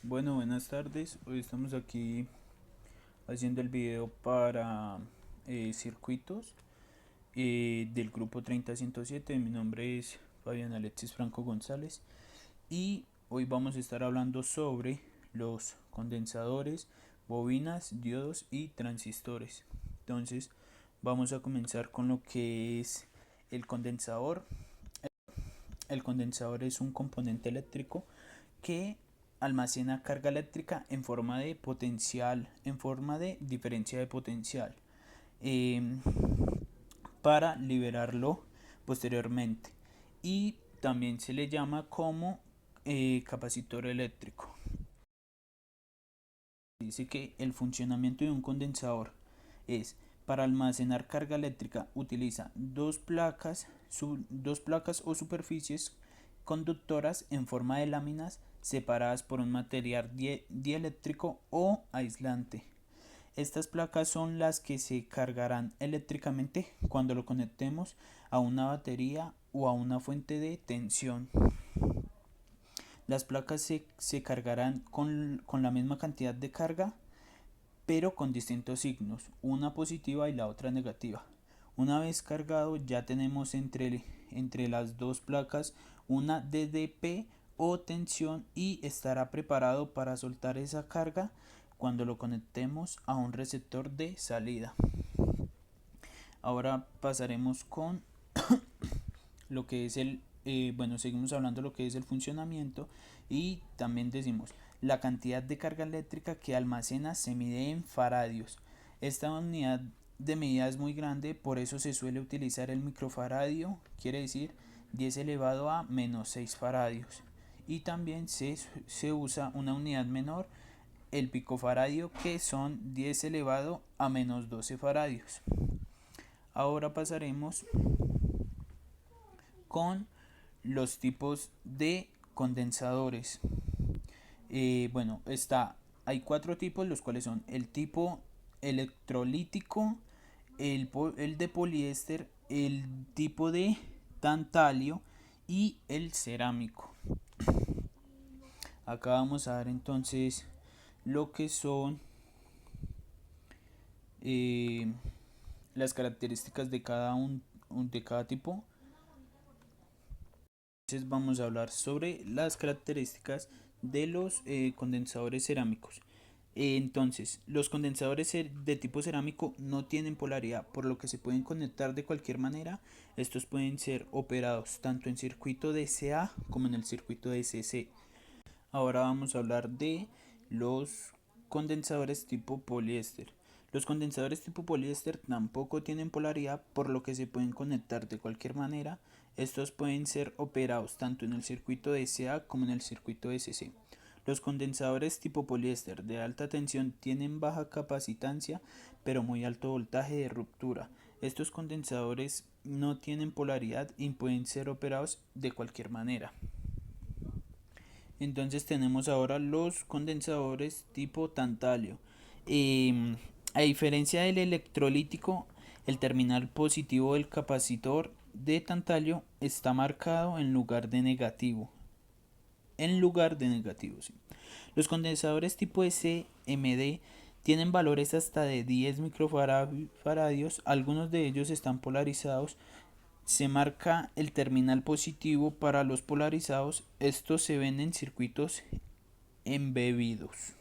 Bueno, buenas tardes. Hoy estamos aquí haciendo el video para circuitos del grupo 30107. Mi nombre es Fabián Alexis Franco González y hoy vamos a estar hablando sobre los condensadores, bobinas, diodos y transistores. Entonces, vamos a comenzar con lo que es el condensador. El condensador es un componente eléctrico que almacena carga eléctrica en forma de potencial, en forma de diferencia de potencial, eh, para liberarlo posteriormente. Y también se le llama como capacitor eléctrico. Dice que el funcionamiento de un condensador es: para almacenar carga eléctrica utiliza dos placas o superficies conductoras en forma de láminas separadas por un material dieléctrico o aislante. Estas placas son las que se cargarán eléctricamente cuando lo conectemos a una batería o a una fuente de tensión. Las placas se cargarán con la misma cantidad de carga, pero con distintos signos, una positiva y la otra negativa. Una vez cargado, ya tenemos entre las dos placas una DDP o tensión y estará preparado para soltar esa carga cuando lo conectemos a un receptor de salida. Ahora pasaremos con lo que es seguimos hablando de lo que es el funcionamiento y también decimos: la cantidad de carga eléctrica que almacena se mide en faradios. Esta unidad de medida es muy grande, por eso se suele utilizar el microfaradio, quiere decir 10 elevado a menos 6 faradios. Y también se usa una unidad menor, el picofaradio, que son 10 elevado a menos 12 faradios. Ahora pasaremos con los tipos de condensadores. Hay cuatro tipos, los cuales son el tipo electrolítico, el de poliéster, el tipo de tantalio y el cerámico. Acá vamos a ver entonces lo que son eh, las características de de cada tipo. Entonces vamos a hablar sobre las características de los condensadores cerámicos. Entonces, los condensadores de tipo cerámico no tienen polaridad, por lo que se pueden conectar de cualquier manera. Estos pueden ser operados tanto en circuito DCA como en el circuito DC. Ahora vamos a hablar de los condensadores tipo poliéster. Los condensadores tipo poliéster tampoco tienen polaridad, por lo que se pueden conectar de cualquier manera. Estos pueden ser operados tanto en el circuito DCA como en el circuito DC. Los condensadores tipo poliéster de alta tensión tienen baja capacitancia pero muy alto voltaje de ruptura. Estos condensadores no tienen polaridad y pueden ser operados de cualquier manera. Entonces tenemos ahora los condensadores tipo tantalio. A diferencia del electrolítico, el terminal positivo del capacitor de tantalio está marcado en lugar de negativo. Sí. Los condensadores tipo SMD tienen valores hasta de 10 microfaradios. Algunos de ellos están polarizados. Se marca el terminal positivo para los polarizados. Estos se ven en circuitos embebidos.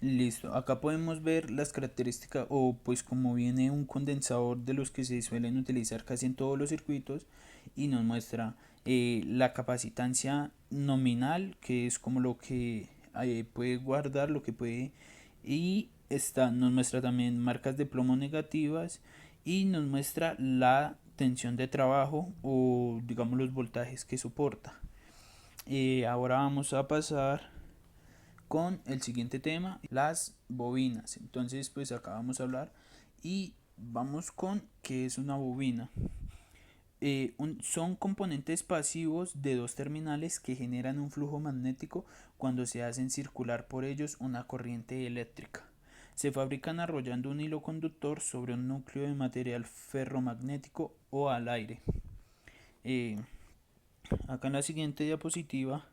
Listo, acá podemos ver las características, o pues como viene un condensador de los que se suelen utilizar casi en todos los circuitos, y nos muestra la capacitancia nominal, que es como lo que puede guardar, lo que puede, y nos muestra también marcas de plomo negativas, y nos muestra la tensión de trabajo o digamos los voltajes que soporta. Ahora vamos a pasar con el siguiente tema, las bobinas. Entonces pues acá vamos a hablar y vamos con qué es una bobina. Son componentes pasivos de dos terminales que generan un flujo magnético cuando se hacen circular por ellos una corriente eléctrica. Se fabrican arrollando un hilo conductor sobre un núcleo de material ferromagnético o al aire. Acá en la siguiente diapositiva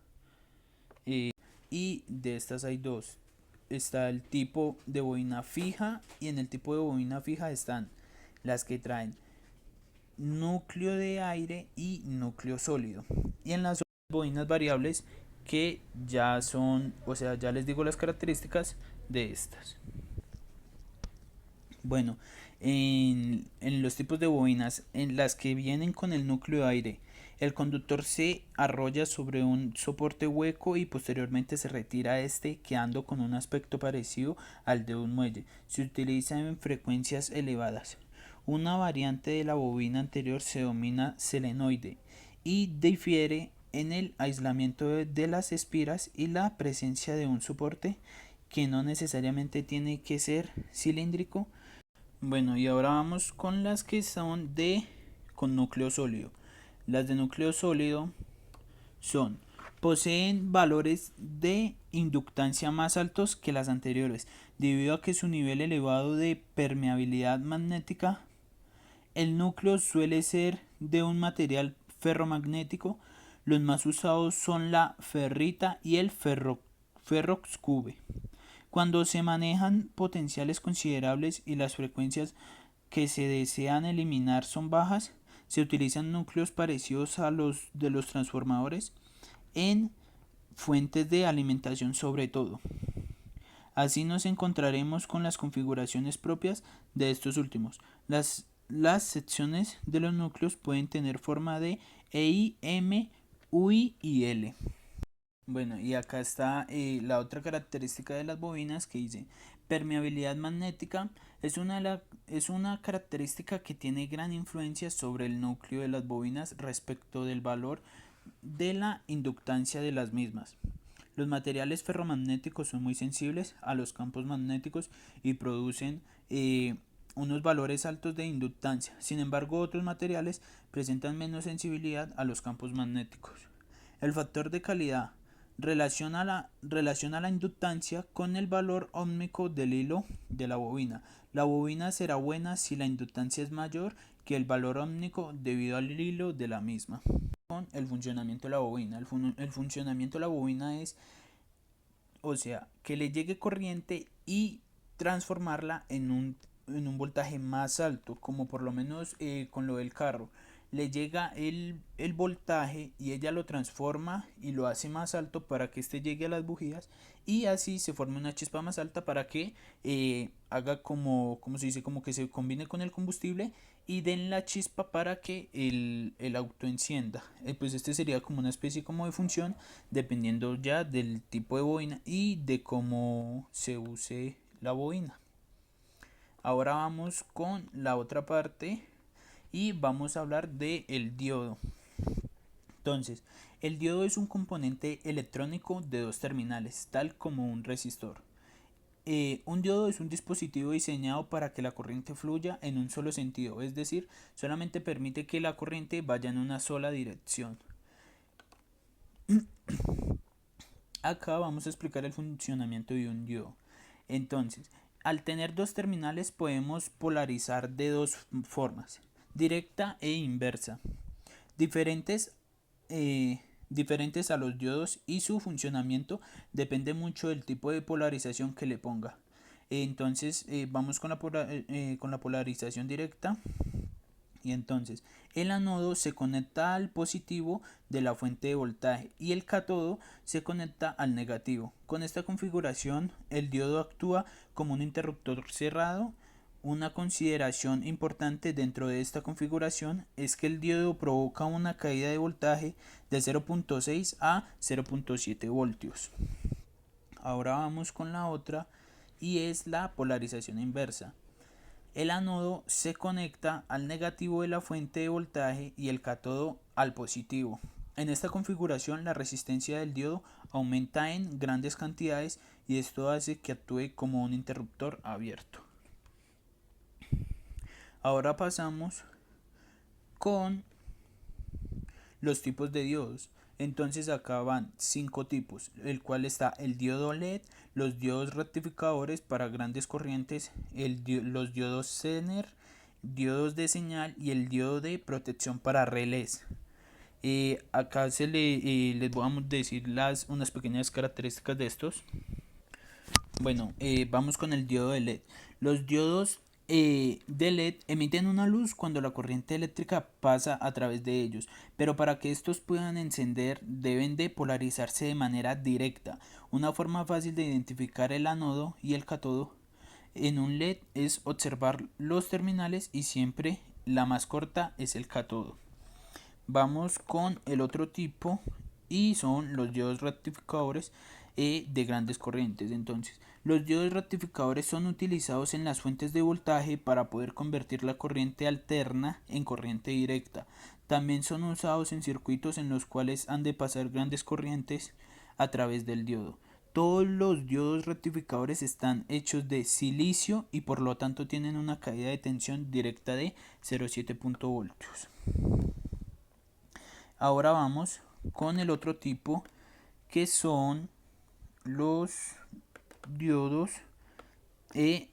y de estas hay dos. Está el tipo de bobina fija, y en el tipo de bobina fija están las que traen núcleo de aire y núcleo sólido. Y en las bobinas variables, que ya son, o sea, ya les digo las características de estas. Bueno, en los tipos de bobinas, en las que vienen con el núcleo de aire, el conductor se arrolla sobre un soporte hueco y posteriormente se retira este, quedando con un aspecto parecido al de un muelle. Se utiliza en frecuencias elevadas. Una variante de la bobina anterior se denomina selenoide y difiere en el aislamiento de las espiras y la presencia de un soporte que no necesariamente tiene que ser cilíndrico. Bueno, y ahora vamos con las que son con núcleo sólido. Las de núcleo sólido son poseen valores de inductancia más altos que las anteriores, debido a que su nivel elevado de permeabilidad magnética. El núcleo suele ser de un material ferromagnético. Los más usados son la ferrita y el ferroxcube. Cuando se manejan potenciales considerables y las frecuencias que se desean eliminar son bajas, se utilizan núcleos parecidos a los de los transformadores en fuentes de alimentación sobre todo. Así nos encontraremos con las configuraciones propias de estos últimos. Las secciones de los núcleos pueden tener forma de EI, M, UI y L. Bueno, y acá está la otra característica de las bobinas que dice permeabilidad magnética. Es una característica que tiene gran influencia sobre el núcleo de las bobinas respecto del valor de la inductancia de las mismas. Los materiales ferromagnéticos son muy sensibles a los campos magnéticos y producen unos valores altos de inductancia. Sin embargo, otros materiales presentan menos sensibilidad a los campos magnéticos. El factor de calidad relaciona la inductancia con el valor óhmico del hilo de la bobina. La bobina será buena si la inductancia es mayor que el valor óhmico debido al hilo de la misma. Con el funcionamiento de la bobina. El funcionamiento de la bobina es, o sea, que le llegue corriente y transformarla en un voltaje más alto, como por lo menos con lo del carro. Le llega el voltaje y ella lo transforma y lo hace más alto para que este llegue a las bujías, y así se forme una chispa más alta para que haga como se dice, como que se combine con el combustible y den la chispa para que el auto encienda. Pues este sería como una especie como de función, dependiendo ya del tipo de bobina y de cómo se use la bobina. Ahora vamos con la otra parte y vamos a hablar de el diodo. Entonces, el diodo es un componente electrónico de dos terminales, tal como un resistor. Un diodo es un dispositivo diseñado para que la corriente fluya en un solo sentido, es decir, solamente permite que la corriente vaya en una sola dirección. Acá vamos a explicar el funcionamiento de un diodo. Entonces, al tener dos terminales podemos polarizar de dos formas, directa e inversa, diferentes, diferentes a los diodos, y su funcionamiento depende mucho del tipo de polarización que le ponga. Entonces vamos con la polarización directa. Y entonces el anodo se conecta al positivo de la fuente de voltaje y el cátodo se conecta al negativo. Con esta configuración el diodo actúa como un interruptor cerrado. Una consideración importante dentro de esta configuración es que el diodo provoca una caída de voltaje de 0.6 a 0.7 voltios. Ahora vamos con la otra, y es la polarización inversa. El ánodo se conecta al negativo de la fuente de voltaje y el cátodo al positivo. En esta configuración la resistencia del diodo aumenta en grandes cantidades y esto hace que actúe como un interruptor abierto. Ahora pasamos con los tipos de diodos. Entonces acá van 5 tipos, el cual está el diodo LED, los diodos rectificadores para grandes corrientes, los diodos Zener, diodos de señal y el diodo de protección para relés. Acá les voy a decir unas pequeñas características de estos. Bueno, vamos con el diodo de LED. Los diodos de LED emiten una luz cuando la corriente eléctrica pasa a través de ellos, pero para que estos puedan encender deben de polarizarse de manera directa. Una forma fácil de identificar el ánodo y el cátodo en un LED es observar los terminales y siempre la más corta es el cátodo. Vamos con el otro tipo y son los diodos rectificadores de grandes corrientes. Entonces, los diodos rectificadores son utilizados en las fuentes de voltaje para poder convertir la corriente alterna en corriente directa. También son usados en circuitos en los cuales han de pasar grandes corrientes a través del diodo. Todos los diodos rectificadores están hechos de silicio y por lo tanto tienen una caída de tensión directa de 0,7 voltios. Ahora vamos con el otro tipo que son los diodos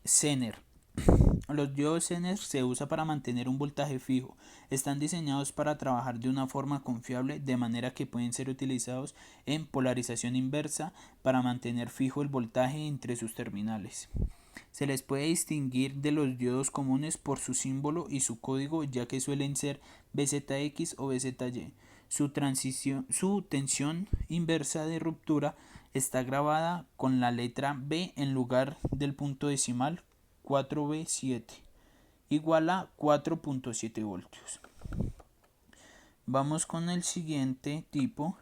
Zener. Los diodos Zener se usan para mantener un voltaje fijo. Están diseñados para trabajar de una forma confiable, de manera que pueden ser utilizados en polarización inversa para mantener fijo el voltaje entre sus terminales. Se les puede distinguir de los diodos comunes por su símbolo y su código, ya que suelen ser BZX o BZY. Su tensión inversa de ruptura está grabada con la letra B en lugar del punto decimal 4B7, igual a 4.7 voltios. Vamos con el siguiente tipo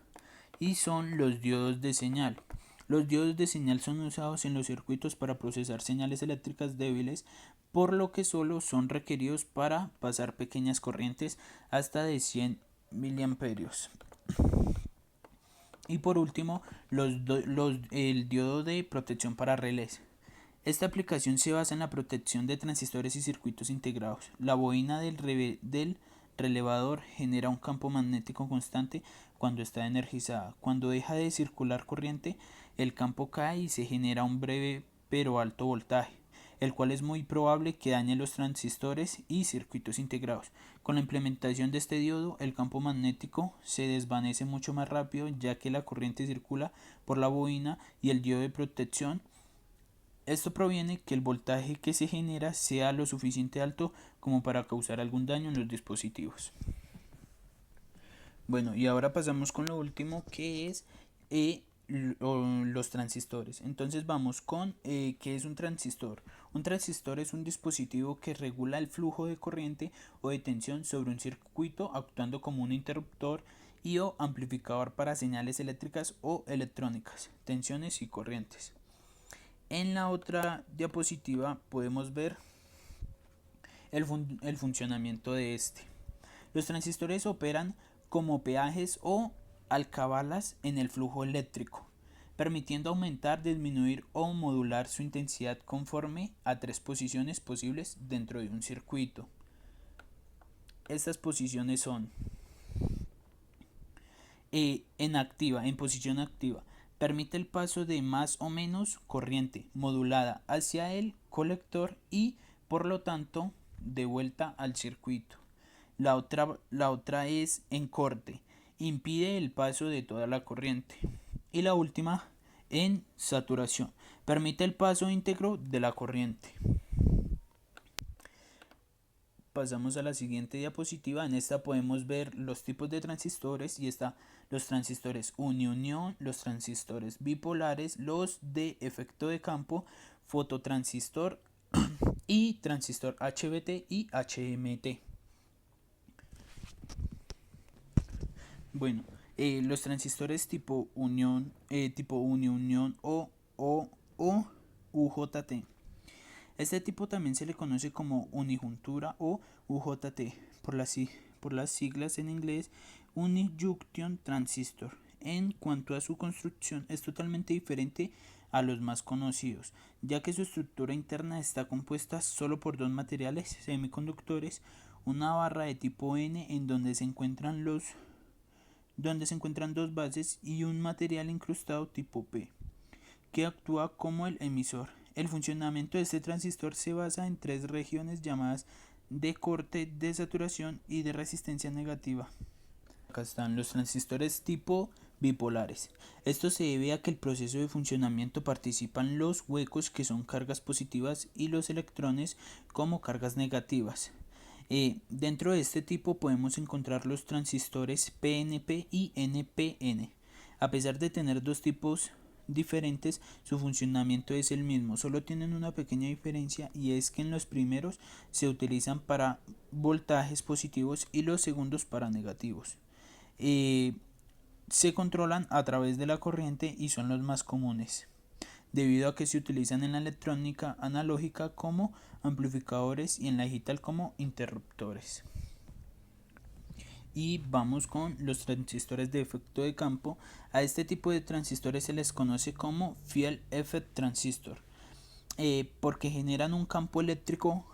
y son los diodos de señal. Los diodos de señal son usados en los circuitos para procesar señales eléctricas débiles, por lo que solo son requeridos para pasar pequeñas corrientes hasta de 100 miliamperios. Y por último, el diodo de protección para relés. Esta aplicación se basa en la protección de transistores y circuitos integrados. La bobina del relevador genera un campo magnético constante cuando está energizada. Cuando deja de circular corriente, el campo cae y se genera un breve pero alto voltaje, el cual es muy probable que dañe los transistores y circuitos integrados. Con la implementación de este diodo, el campo magnético se desvanece mucho más rápido, ya que la corriente circula por la bobina y el diodo de protección. Esto proviene que el voltaje que se genera sea lo suficiente alto como para causar algún daño en los dispositivos. Bueno, y ahora pasamos con lo último, que es los transistores. Entonces vamos con ¿qué es un transistor? Un transistor es un dispositivo que regula el flujo de corriente o de tensión sobre un circuito, actuando como un interruptor y o amplificador para señales eléctricas o electrónicas, tensiones y corrientes. En la otra diapositiva podemos ver el funcionamiento de este. Los transistores operan como peajes o alcabalas en el flujo eléctrico, permitiendo aumentar, disminuir o modular su intensidad conforme a tres posiciones posibles dentro de un circuito. Estas posiciones son en posición activa. Permite el paso de más o menos corriente modulada hacia el colector y, por lo tanto, de vuelta al circuito. La otra es en corte. Impide el paso de toda la corriente. Y la última, en saturación. Permite el paso íntegro de la corriente. Pasamos a la siguiente diapositiva. En esta podemos ver los tipos de transistores y está los transistores uni-unión, los transistores bipolares, los de efecto de campo, fototransistor y transistor HBT y HMT. Bueno, los transistores tipo unión, tipo uni-unión o UJT. Este tipo también se le conoce como unijuntura o UJT por las siglas en inglés Unijunction Transistor. En cuanto a su construcción, es totalmente diferente a los más conocidos, ya que su estructura interna está compuesta solo por dos materiales semiconductores, una barra de tipo N en donde se encuentran dos bases y un material incrustado tipo P, que actúa como el emisor. El funcionamiento de este transistor se basa en tres regiones llamadas de corte, de saturación y de resistencia negativa. Acá están los transistores tipo bipolares. Esto se debe a que el proceso de funcionamiento participan los huecos, que son cargas positivas, y los electrones como cargas negativas. Dentro de este tipo podemos encontrar los transistores PNP y NPN. A pesar de tener dos tipos diferentes, su funcionamiento es el mismo, solo tienen una pequeña diferencia, y es que en los primeros se utilizan para voltajes positivos y los segundos para negativos. Eh, Se controlan a través de la corriente y son los más comunes, debido a que se utilizan en la electrónica analógica como amplificadores y en la digital como interruptores. Y vamos con los transistores de efecto de campo. A este tipo de transistores se les conoce como Field Effect Transistor, porque generan un campo eléctrico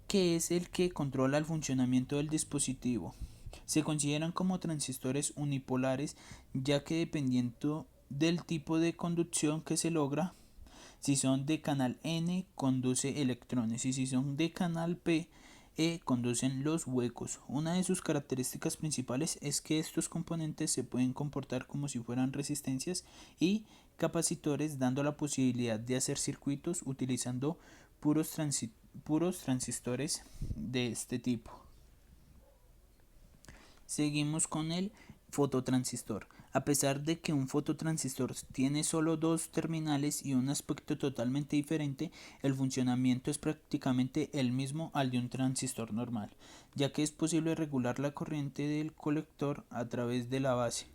que es el que controla el funcionamiento del dispositivo. Se consideran como transistores unipolares, ya que dependiendo del tipo de conducción que se logra, si son de canal N conduce electrones, y si son de canal P, conducen los huecos. Una de sus características principales es que estos componentes se pueden comportar como si fueran resistencias y capacitores, dando la posibilidad de hacer circuitos utilizando puros transistores de este tipo. Seguimos con el fototransistor. A pesar de que un fototransistor tiene solo dos terminales y un aspecto totalmente diferente, el funcionamiento es prácticamente el mismo al de un transistor normal, ya que es posible regular la corriente del colector a través de la base,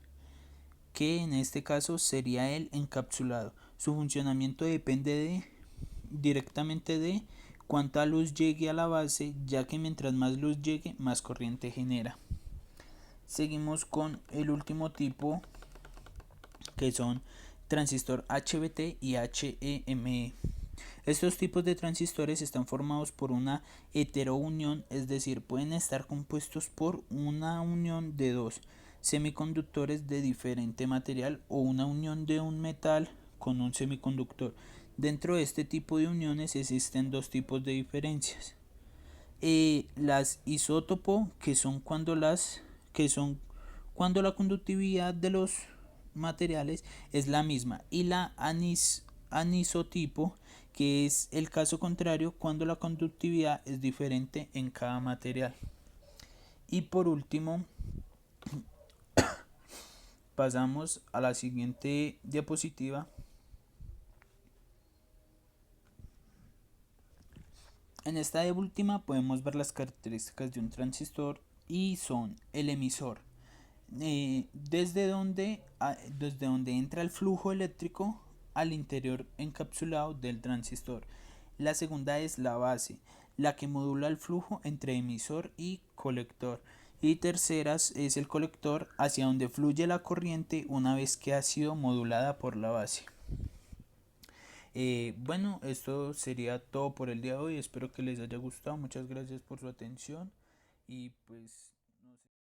que en este caso sería el encapsulado. Su funcionamiento depende directamente de cuánta luz llegue a la base, ya que mientras más luz llegue, más corriente genera. Seguimos con el último tipo, que son transistor HBT y HEME. Estos tipos de transistores están formados por una heterounión, es decir, pueden estar compuestos por una unión de dos semiconductores de diferente material o una unión de un metal con un semiconductor. Dentro de este tipo de uniones existen dos tipos de diferencias. Las isótopo, que son cuando la conductividad de los materiales es la misma, y la anisotipo, que es el caso contrario, cuando la conductividad es diferente en cada material. Y por último, pasamos a la siguiente diapositiva. En esta última podemos ver las características de un transistor, y son el emisor, desde donde entra el flujo eléctrico al interior encapsulado del transistor. La segunda es la base, la que modula el flujo entre emisor y colector. Y terceras es el colector, hacia donde fluye la corriente una vez que ha sido modulada por la base. Bueno, esto sería todo por el día de hoy. Espero que les haya gustado. Muchas gracias por su atención. Y pues